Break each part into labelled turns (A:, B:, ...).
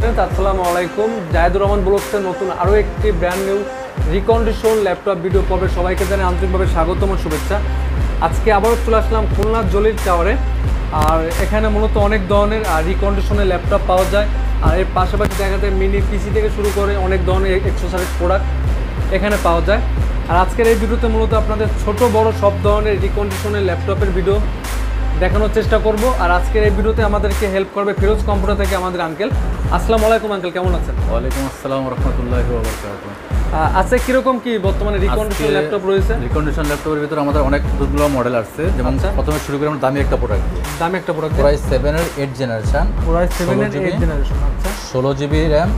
A: Friends, আসসালামু আলাইকুম। জাহিদুর রহমান ব্লগসের নতুন আরও একটি brand new recondition laptop video পর্বে সবাইকে জানাই আন্তরিকভাবে স্বাগতম ও শুভেচ্ছা। আজকে আবারও চলে আসলাম খুলনার জলিল টাওয়ারে। আর এখানে মূলত অনেক ধরনের রিকন্ডিশনের ল্যাপটপ পাওয়া যায়। আর এর পাশাপাশি দেখা যায় মিনি পিসি থেকে শুরু করে অনেক ধরনের অ্যাক্সেসরিজ প্রোডাক্ট এখানে পাওয়া যায়। আর আজকের এই ভিডিওতে মূলত আপনাদের ছোট বড় সব ধরনের রিকন্ডিশনের ল্যাপটপের ভিডিও দেখানোর চেষ্টা করব। আর আজকের এই ভিডিওতে আমাদেরকে হেল্প করবে ফিরোজ কম্পিউটার থেকে আমাদের আঙ্কেল। আসসালামু আলাইকুম আঙ্কেল, কেমন আছেন?
B: ওয়ালাইকুম আসসালাম ওয়া রাহমাতুল্লাহি ওয়া বারাকাতুহু।
A: আচ্ছা, কিরকম কি বর্তমানে রিকন্ডিশন ল্যাপটপ রয়েছে?
B: রিকন্ডিশন ল্যাপটপের ভিতরে আমাদের অনেকগুলো মডেল আছে। যেমন প্রথমে শুরু করি আমরা দামি একটা প্রোডাক্ট দিয়ে।
A: দামি একটা প্রোডাক্ট,
B: Core i7 এর 8 জেনারেশন।
A: Core i7 এর 8 জেনারেশন। আচ্ছা,
B: 16 GB RAM,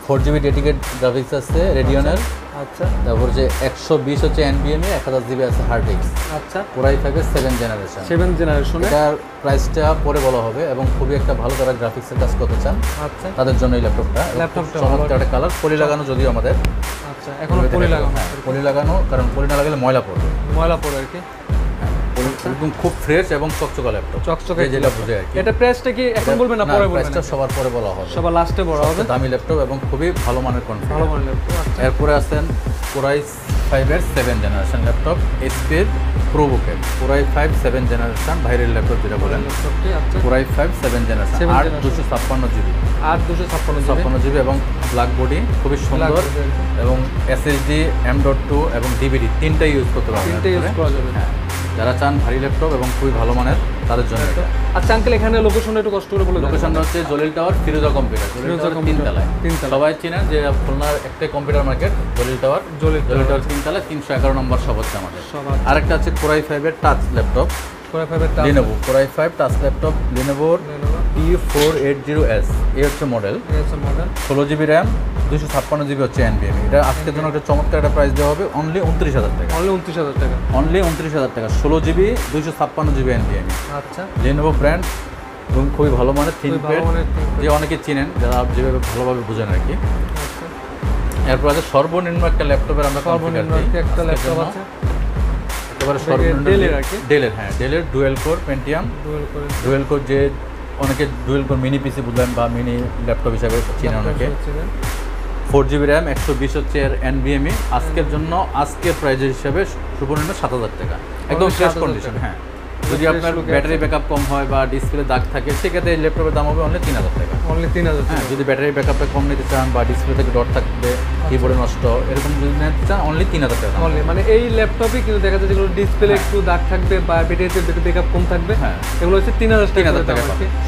B: 4 GB dedicated graphics আছে রেডিয়নের।
A: আচ্ছা,
B: তারপর যে 120 হচ্ছে NVMe, 1000 জিবি আছে হার্ড ডিস্ক।
A: আচ্ছা,
B: Core i5 এর 7 জেনারেশন।
A: 7 জেনারেশন।
B: এটার প্রাইসটা পরে বলা হবে এবং খুবই একটা ভালো যারা গ্রাফিক্সের কাজ করতে চান
A: আচ্ছা,
B: তাদের জন্য এই ল্যাপটপটা চমৎকার একটা কালার, পলি লাগানো যদিও আমাদের।
A: আচ্ছা, এখনো পলি লাগানো?
B: পলি লাগানো, কারণ পলি না লাগালে ময়লা পড়বে।
A: ময়লা পড়ে আর কি।
B: একদম খুব ফ্রেশ এবং চকচকে ল্যাপটপ,
A: চকচকে
B: যেটা বুঝে আর কি।
A: এটা প্রাইসটা কি এখন বলবেন না পরে বলবেন?
B: প্রাইসটা সবার পরে বলা হবে,
A: সবার লাস্টে বলা হবে।
B: দামি ল্যাপটপ এবং খুবই ভালো মানের
A: ভালো
B: কনফিগার।
A: মানের ল্যাপটপ। আচ্ছা,
B: এরপরে আছেন Core i5 এর 7 জেনারেশন ল্যাপটপ, HP এর ProBook। Core i5 7 জেনারেশন বাইরের ল্যাপটপ যেটা বলেন।
A: ল্যাপটপটি আচ্ছা,
B: Core i5 7 generation 256 GB,
A: 256
B: GB এবং ব্ল্যাক বডি খুবই সুন্দর এবং SSD M.2 এবং DVD তিনটাই ইউজ করতে পারবেন।
A: তিনটে ইউজ করা যাবে।
B: হ্যাঁ, যারা চান ভারী ল্যাপটপ এবং খুবই ভালো মানের তাদের জন্য এটা।
A: আচ্ছা আঙ্কেল, এখানে লোকেশনটা একটু কষ্ট করে বলে দেন।
B: লোকেশনটা হচ্ছে Jalil tower, Firoza computer. Jalil tower তিনতলায়। সবাই চিনেন যে খুলনার একটাই computer market Jalil tower. Jalil tower তিনতলায় 311 নম্বর শপ হচ্ছে আমাদের। আরেকটা আছে Core i5 এর টাচ ল্যাপটপ,
A: Core i5 এর touch
B: Lenovo Core i5 touch laptop, Lenovo P480S এই হচ্ছে মডেল। 16 জিবি RAM, 256 জিবি হচ্ছে NVMe। এটা আজকের জন্য একটা চমৎকার একটা প্রাইস দেওয়া হবে, অনলি 29,000 টাকা।
A: অনলি 29,000 টাকা।
B: অনলি 29,000 টাকা, 16 জিবি 256 জিবি NVMe।
A: আচ্ছা,
B: Lenovo ব্র্যান্ড এবং খুবই ভালো মানের থিংকপ্যাড, যে অনেকে চিনেন যারা যেভাবে ভালোভাবে বুঝেন আর কি। এরপর আছে সর্বনিম্ন একটা ল্যাপটপের আমরা
A: সর্বনিম্ন একটা ল্যাপটপ আছে
B: একেবারে সর্বনিম্ন
A: ডেলের আর কি।
B: ডেলের, হ্যাঁ ডেলের dual core Pentium. Dual core যে অনেকে ডুয়েল কোর মিনি পিসি বুঝলেন বা মিনি ল্যাপটপ হিসাবে চিনেন অনেকে। 4 জিবি RAM, 120 হচ্ছে এর NVMe। আজকের জন্য আজকের প্রাইজের হিসাবে সর্বনিম্ন 7,000 টাকা, একদম ফ্রেশ কন্ডিশন। হ্যাঁ, যদি আপনার ব্যাটারি ব্যাকআপ কম হয় বা ডিসপ্লে দাগ থাকে সেক্ষেত্রে এই ল্যাপটপের দাম হবে অনলি 3,000 টাকা।
A: অনলি 3,000।
B: হ্যাঁ, যদি ব্যাটারি ব্যাকআপটা কম নিতে চান বা ডিসপ্লে থেকে ডট থাকবে, কিবোর্ডে নষ্ট, এরকম যদি নিতে চান অনলি 3,000 টাকা।
A: অনলি মানে এই ল্যাপটপে কিন্তু দেখা যায় যেগুলো ডিসপ্লে একটু দাগ থাকবে বা ব্যাটারিতে ব্যাকআপ কম থাকবে, হ্যাঁ এগুলো হচ্ছে 3,000 টাকা।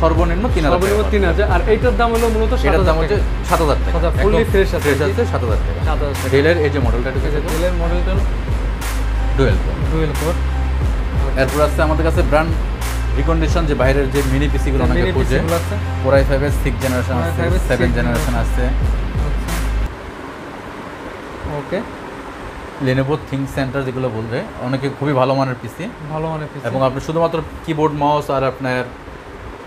B: সর্বনিম্ন 3,000।
A: আর এইটার দাম হলো মূলত
B: এটার দাম হচ্ছে 7,000 টাকা।
A: ফুললি ফ্রেশ আছে
B: 7,000 টাকা।
A: 7,000 টাকা।
B: ডেলের এই যে মডেলটা ঢুকেছে,
A: ডেলের মডেলটা
B: ডুয়েল কোর।
A: Dual core.
B: এরপর আছে আমাদের কাছে ব্র্যান্ড রিকন্ডিশন, যে বাইরের যে মিনি পিসিগুলো অনেকে খুঁজে। Core i5 এর 6 জেনারেশন আছে, 7 জেনারেশন আছে।
A: ওকে,
B: Lenovo ThinkCentre যেগুলো বলবে অনেকে খুবই ভালো মানের পিসি,
A: ভালো মানের পিসি
B: এবং আপনি শুধুমাত্র কিবোর্ড মাউস আর আপনার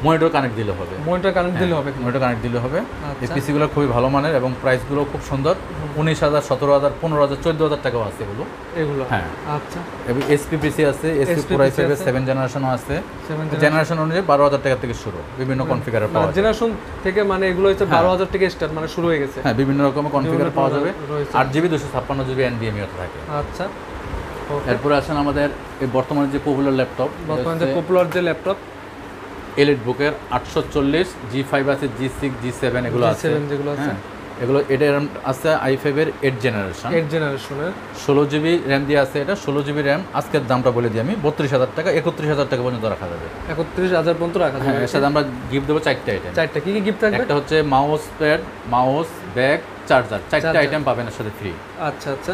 B: মনিটর কানেক্ট দিলে হবে।
A: মনিটর কানেক্ট দিলে হবে।
B: মনিটর কানেক্ট দিলে হবে। এই পিসিগুলো খুবই ভালো মানের এবং প্রাইসগুলো খুব সুন্দর। 19,000, 17,000, 15,000, 14,000 টাকাও আছে এগুলো। হ্যাঁ, আচ্ছা। এবং HP পিসি আছে, HP Core i5 এর 7 জেনারেশনও আছে। জেনারেশন অনুযায়ী 12,000 টাকা থেকে শুরু, বিভিন্ন কনফিগারে পাওয়া যায়।
A: জেনারেশন থেকে মানে এগুলো হচ্ছে 12,000 থেকে স্টার্ট, মানে শুরু হয়ে গেছে।
B: হ্যাঁ, বিভিন্ন রকমের কনফিগার পাওয়া যাবে। 8 জিবি 256 জিবি NVMe থাকে।
A: আচ্ছা,
B: এরপরে আসেন আমাদের এই বর্তমানে যে পপুলার ল্যাপটপ,
A: যে ল্যাপটপ
B: EliteBook-এর 840 G5 আছে, G6, G7 এগুলো আছে। এগুলো এটা আছে i5 এর 8 জেনারেশনের 16 জিবি RAM দিয়ে আছে। এটা 16 জিবি RAM, আজকের দামটা বলে দিই আমি, 32,000 টাকা, 31,000 টাকা পর্যন্ত রাখা যাবে।
A: 31,000 পর্যন্ত রাখা যাবে।
B: এর সাথে আমরা গিফট দেবো 4টা আইটেম।
A: 4টা কি কি গিফট থাকবে?
B: একটা হচ্ছে mouse pad, mouse, bag, charger. 4টা আইটেম পাবেন এর সাথে ফ্রি।
A: আচ্ছা আচ্ছা,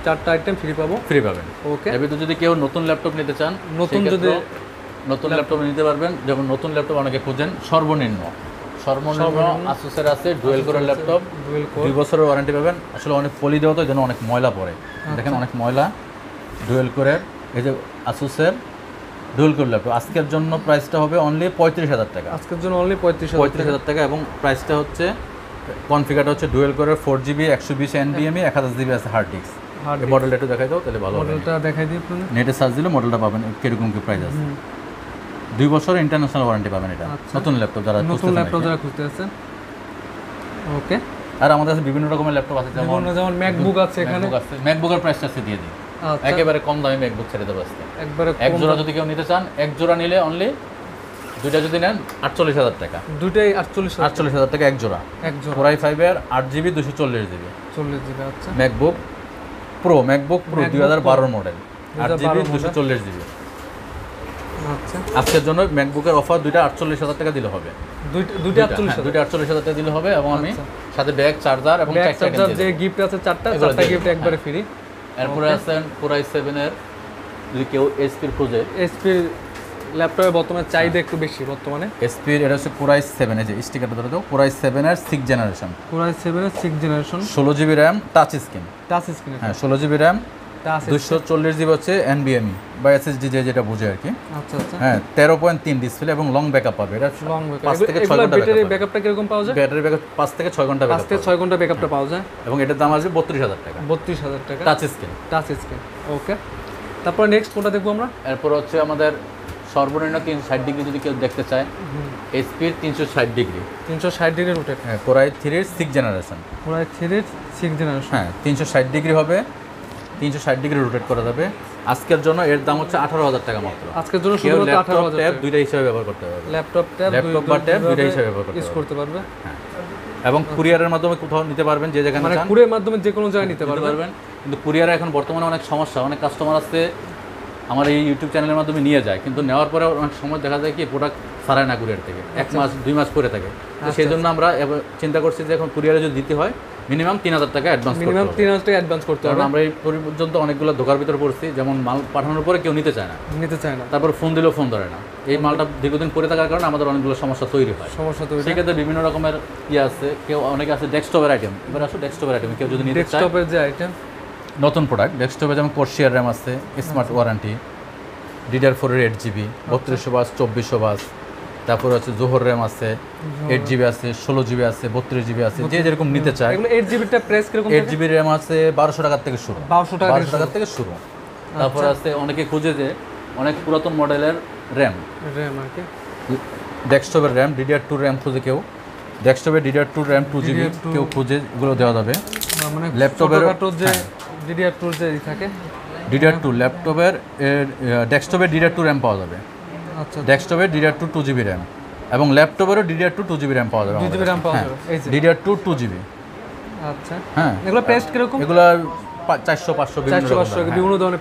A: 4টা আইটেম ফ্রি পাবেন। ওকে,
B: এর ভিতরে যদি কেউ নতুন ল্যাপটপ নিতে চান, নতুন ল্যাপটপ নিতে পারবেন। যেমন নতুন ল্যাপটপ অনেকে খুঁজেন, সর্বনিম্ন আসুসের আছে ডুয়েল কোরের ল্যাপটপ, 2 বছরের ওয়ারেন্টি পাবেন। আসলে অনেক পলি দেওয়া তো এই জন্য অনেক ময়লা পড়ে, দেখেন অনেক ময়লা। ডুয়েল কোরের এই যে আসুসের ডুয়েল কোর ল্যাপটপ, আজকের জন্য প্রাইসটা হবে অনলি 35,000 টাকা।
A: আজকের জন্য অনলি 35,000
B: টাকা। এবং প্রাইসটা হচ্ছে কনফিগারটা হচ্ছে ডুয়েল কোরের 4 জিবি 120 NVMe, 1000 জিবি আছে হার্ড ডিস্ক। এই মডেলটা একটু দেখাই দাও তাহলে ভালো হবে।
A: মডেলটা দেখাই দিই আপনাদের,
B: নেটে সার্চ দিলে মডেলটা পাবেন কিরকম কি প্রাইস আছে। 2 বছর ইন্টারন্যাশনাল ওয়ারেন্টি পাবেন। এটা নতুন ল্যাপটপ যারা
A: খুঁজতে আছেন। ওকে।
B: আর আমাদের কাছে বিভিন্ন রকমের ল্যাপটপ আছে,
A: যেমন ম্যাকবুক আছে এখানে।
B: ম্যাকবুকের প্রাইসটা আছে দিয়ে দিই, একেবারে কম দামে ম্যাকবুক ছেড়ে দেবো আজকে।
A: একবারে
B: এক জোড়া যদি কেউ নিতে চান, এক জোড়া নিলে অনলি, দুইটা যদি নেন 48,000 টাকা।
A: দুইটাই 48,000
B: টাকা এক জোড়া। Core i5 এর 8GB 240GB
A: 40GB। আচ্ছা,
B: MacBook pro 2012 model 8GB 240GB।
A: আচ্ছা,
B: আজকের জন্য ম্যাকবুকের অফার দুইটা 48,000 টাকা দিলে হবে।
A: দুইটা 48,000
B: দুইটা 48,000 টাকা দিলে হবে, এবং আমি সাথে ব্যাগ, চার্জার এবং
A: চার্জার যে গিফট আছে চারটা গিফট একবারে ফ্রি।
B: এরপরে আছেন Core i7 এর, যদি কেউ SP খোঁজে,
A: SP ল্যাপটপে বর্তমানে চাহিদা একটু বেশি বর্তমানে।
B: SP এটা হচ্ছে Core i7 এর, যে স্টিকারটা ধরে দাও, Core i7 এর 6th জেনারেশন,
A: Core i7 এর 6th generation,
B: 16GB RAM, touch screen.
A: হ্যাঁ,
B: 16GB RAM, 240GB হচ্ছে NVMe বা SSD যেটা বোঝে আর কি।
A: আচ্ছা আচ্ছা,
B: হ্যাঁ, 13.3 ডিসপ্লে এবং লং ব্যাকআপ পাবে। এটা
A: লং
B: 5 থেকে 6 ঘন্টা
A: ব্যাটারি ব্যাকআপটা কিরকম পাওয়া যায়?
B: ব্যাটারি ব্যাকআপ 5 থেকে 6 ঘন্টা
A: 5 থেকে 6 ঘন্টা ব্যাকআপটা পাওয়া যায়,
B: এবং এটার দাম আসবে 32,000 টাকা।
A: 32,000 টাকা,
B: টাচ স্ক্রিন।
A: ওকে। তারপর নেক্সট কোনটা দেখবো আমরা?
B: এরপর হচ্ছে আমাদের সর্বনিম্ন 360 ডিগ্রি যদি কেউ দেখতে চায়, SP 360 ডিগ্রি
A: 360 ডিগ্রি রোটেট।
B: হ্যাঁ, Core i3 এর 6th জেনারেশন।
A: Core i3 এর 6th জেনারেশন।
B: হ্যাঁ, 360 ডিগ্রি হবে, 360 ডিগ্রি রোটেট করা যাবে। আজকের জন্য এর দাম হচ্ছে 18,000 টাকা মাত্র।
A: আজকের জন্য শুধুমাত্র 18,000
B: ট্যাব
A: টাকা।
B: দুইটা হিসেবে ব্যবহার করতে পারবে,
A: ল্যাপটপ ট্যাব
B: বা ট্যাব দুইটা হিসেবে ব্যবহার
A: ইউজ করতে পারবে।
B: হ্যাঁ, এবং কুরিয়ারের মাধ্যমে কোথাও নিতে পারবেন, যে যেখানে
A: মানে
B: চান
A: কুরিয়ারের মাধ্যমে যে কোনো জায়গায় নিতে পারবেন।
B: কিন্তু কুরিয়ারে এখন বর্তমানে অনেক সমস্যা, অনেক কাস্টমার আছে আমার এই ইউটিউব চ্যানেলের মাধ্যমে নিয়ে যায়, কিন্তু নেওয়ার পরে অনেক সময় দেখা যায় কি প্রোডাক্ট ছাড়ায় না কুরিয়ার থেকে, 1 মাস 2 মাস করে থাকে। তো সেই জন্য আমরা চিন্তা করছি যে এখন কুরিয়ারে যদি দিতে হয় মিনিমাম 3,000 টাকা অ্যাডভান্স করতে হবে।
A: মিনিমাম 3,000 টাকা অ্যাডভান্স করতে হবে।
B: কারণ আমরা এই পর্যন্ত অনেকগুলো ধোকার ভিতরে পড়ছি, যেমন মাল পাঠানোর পরে কেউ নিতে চায় না, তারপর ফোন দিলেও ফোন ধরে না। এই মালটা দীর্ঘদিন পরে থাকার কারণে আমাদের অনেকগুলো সমস্যা তৈরি হয়। সেক্ষেত্রে বিভিন্ন রকমের আছে, কেউ অনেকে আছে ডেস্কটপের আইটেম। এবার আসলে ডেস্কটপের আইটেম কেউ যদি নিতে চায়,
A: ডেস্কটপের যে আইটেম
B: নতুন প্রোডাক্ট ডেস্কটপে যেমন কোর্সিয়ার র্যাম আছে, স্মার্ট ওয়ারেন্টি, DDR4 এর 8GB 3200 বাস 2400 বাস, তারপর আছে জোহর র্যাম আছে, 8GB আছে, 16GB আছে, 32GB আছে, যে যেরকম নিতে চায়।
A: এগুলো 8GB টা প্রাইস কিরকম?
B: 8GB র্যাম আছে 1200 টাকা থেকে শুরু, 1200 টাকা থেকে শুরু। তারপর আছে অনেকে খুঁজে যে অনেক পুরাতন মডেলের র্যাম
A: আর কি,
B: ডেস্কটপের র্যাম DDR2 র্যাম খুঁজে কেউ, ডেস্কটপের DDR2 র্যাম 2GB কেউ খুঁজে, এগুলো দেওয়া যাবে।
A: মানে
B: ল্যাপটপের
A: যে DDR2 যে থাকে,
B: DDR2 ল্যাপটপের ডেস্কটপের DDR2 র্যাম পাওয়া যাবে।
A: আচ্ছা,
B: ডেস্কটপের DDR2 2GB র্যাম, এবং ল্যাপটপেরও DDR2 2GB র্যাম পাওয়া যাবে।
A: 2GB র্যাম পাওয়া যাবে, এই যে
B: DDR2 2GB।
A: আচ্ছা,
B: হ্যাঁ,
A: এগুলো প্রাইস কিরকম?
B: এগুলো 400 500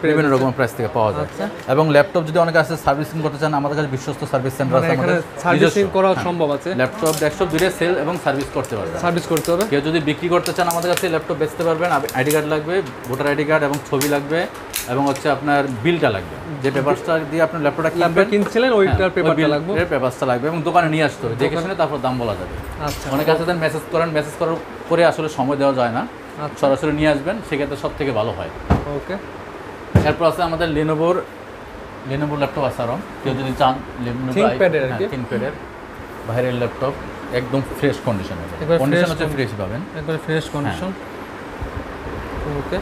B: বিভিন্ন রকমের প্রাইস থেকে পাওয়া যায়। এবং ল্যাপটপ যদি অনেকে আছে সার্ভিসিং করতে চান, আমাদের কাছে বিশ্বস্ত সার্ভিস সেন্টার আছে, আমাদের
A: সার্ভিসিং করা সম্ভব আছে।
B: ল্যাপটপ ডেস্কটপ দুইটা সেল এবং সার্ভিস করতে পারবেন,
A: সার্ভিস করতে হবে।
B: কেউ যদি বিক্রি করতে চান আমাদের কাছে ল্যাপটপ বেচতে পারবেন। আইডি কার্ড লাগবে, ভোটার আইডি কার্ড এবং ছবি লাগবে, এবং হচ্ছে আপনার বিলটা লাগবে, যে পেপারসটা দিয়ে আপনার ল্যাপটপটা
A: কিনছিলেন ওইটার পেপারটা লাগবে,
B: পেপারসটা লাগবে, এবং দোকানে নিয়ে আসতে হবে, দেখে শুনে তারপর দাম বলা যাবে।
A: আচ্ছা,
B: অনেকে আছে মেসেজ করেন, মেসেজ করার পরে আসলে সময় দেওয়া যায় না, সরাসরি নিয়ে আসবেন, সেক্ষেত্রে সব থেকে ভালো হয়।
A: ওকে।
B: এরপর আছে আমাদের লেনোভোর ল্যাপটপ আছে আরও, কেউ যদি চান থিংকপ্যাডের বাইরের ল্যাপটপ, একদম ফ্রেশ কন্ডিশন হচ্ছে ফ্রেশ পাবেন,
A: একবারে ফ্রেশ কন্ডিশন। ওকে।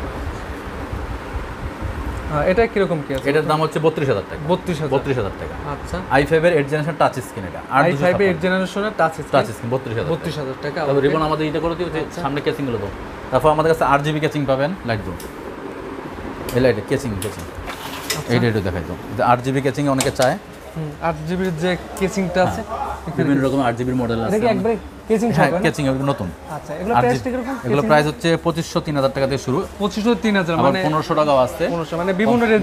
A: এটা কিরকম কি আছে?
B: এটার দাম হচ্ছে 32,000 টাকা। 32,000 টাকা।
A: আচ্ছা,
B: i5 এর 8 জেনারেশন টাচ স্ক্রিন, এটা
A: i5 এর 8 জেনারেশনের টাচ স্ক্রিন 32,000 টাকা।
B: তারপর রিবন আমাদের এটা করে দিও, সামনে কেসিং গুলো দাও। তারপর আমাদের কাছে 8GB কেসিং পাবেন, লাইট দাও, এই লাইট কেসিং এইটা দেখাই দাও, 8GB কেসিং অনেকে চায়।
A: 8GB যে কেসিংটা আছে,
B: বিভিন্ন রকম 8GB মডেল আছে।
A: এটা কি একবারে কেসিং
B: হ্যাঁ, কেসিং এগুলো নতুন।
A: আচ্ছা, এগুলো প্রাইস কিরকম?
B: এগুলো প্রাইস হচ্ছে 2500 3000 টাকা থেকে শুরু।
A: 2500 3000 মানে
B: 1500 টাকাও আছে,
A: 1500 মানে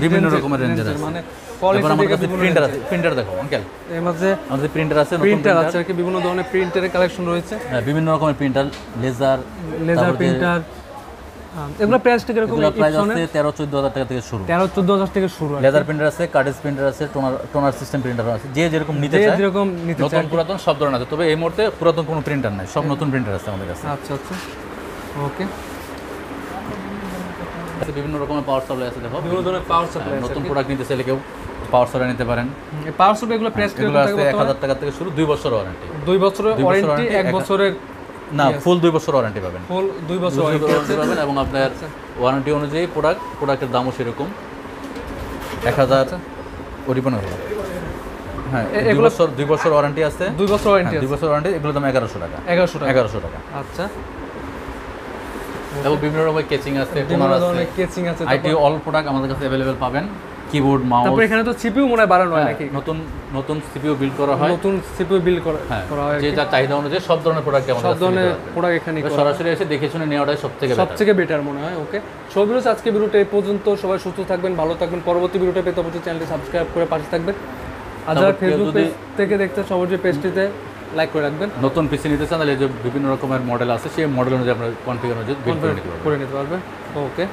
A: বিভিন্ন রকমের রেঞ্জের আছে, মানে কোয়ালিটি থেকে
B: প্রিন্টার আছে। প্রিন্টার দেখো আঙ্কেল,
A: এর মধ্যে
B: আমাদের প্রিন্টার আছে,
A: প্রিন্টার আছে আর কি, বিভিন্ন ধরনের প্রিন্টারের কালেকশন রয়েছে।
B: হ্যাঁ, বিভিন্ন রকমের প্রিন্টার, লেজার
A: প্রিন্টার। এগুলো প্রাইসটা কিরকম?
B: এগুলো প্রাইস আছে 13-14 হাজার টাকা থেকে শুরু,
A: 13-14 হাজার থেকে শুরু।
B: লেজার প্রিন্টার আছে, কার্ডেজ প্রিন্টার আছে, টোনার সিস্টেম প্রিন্টার আছে, যে যেরকম নিতে চায়, নতুন পুরাতন সব ধরনের আছে। তবে এই মুহূর্তে পুরাতন কোনো প্রিন্টার নাই, সব নতুন প্রিন্টার আছে আমাদের কাছে।
A: আচ্ছা আচ্ছা, ওকে।
B: বিভিন্ন রকমের পাওয়ার সাপ্লাই আছে, দেখো
A: বিভিন্ন ধরনের পাওয়ার সাপ্লাই।
B: নতুন প্রোডাক্ট নিতে চাইলে কেউ পাওয়ার সাপ্লাই নিতে পারেন।
A: এই পাওয়ার সাপ্লাই এগুলো প্রাইস কিরকম
B: আছে? 1000 টাকা থেকে শুরু, 2 বছর ওয়ারেন্টি।
A: 2 বছরের ওয়ারেন্টি, 1 বছরের
B: না, ফুল 2 বছর ওয়ারেন্টি পাবেন,
A: ফুল 2 বছর ওয়ারেন্টি
B: পাবেন। এবং আপনার ওয়ারেন্টি অনুযায়ী প্রোডাক্টের দামও সেরকম 1000 ওরিপন হলো। হ্যাঁ
A: এগুলো
B: 2 বছর ওয়ারেন্টি আছে
A: 2 বছর ওয়ারেন্টি
B: 2 বছর ওয়ারেন্টি, এগুলোর দাম 1100 টাকা।
A: 1100
B: টাকা।
A: আচ্ছা,
B: এবং বিভিন্ন রকমের কেচিং আছে,
A: বিভিন্ন ধরনের কেচিং আছে,
B: আইটি অল প্রোডাক্ট আমাদের কাছে अवेलेबल পাবেন। কিবোর্ড, মাউস,
A: তারপর এখানে তো সিপিইউ মনে হয় বাড়ানো হয় নাকি?
B: নতুন সিপিইউ বিল্ড করা হয়,
A: নতুন সিপিইউ বিল্ড করা হয়,
B: যে যা চাহিদা অনুযায়ী সব ধরনের প্রোডাক্ট আমাদের
A: সব ধরনের প্রোডাক্ট এখানে
B: সরাসরি এসে দেখে শুনে নেওয়াটাই
A: সবথেকে বেটার মনে হয়। ওকে, সো ভিউয়ার্স, আজকে ভিডিওটা এই পর্যন্ত। সবাই সুস্থ থাকবেন, ভালো থাকবেন। পরবর্তী ভিডিওটা পেতে অবশ্যই চ্যানেলটি সাবস্ক্রাইব করে পাশে থাকবেন। আর যারা ফেসবুক পেজ থেকে দেখতে অবশ্যই পেজটিতে লাইক করে রাখবেন। নতুন পিসি নিতে চান তাহলে যে বিভিন্ন রকমের মডেল আছে, সেই মডেল অনুযায়ী আপনারা কনফিগার অনুযায়ী করে নিতে পারবেন। ওকে।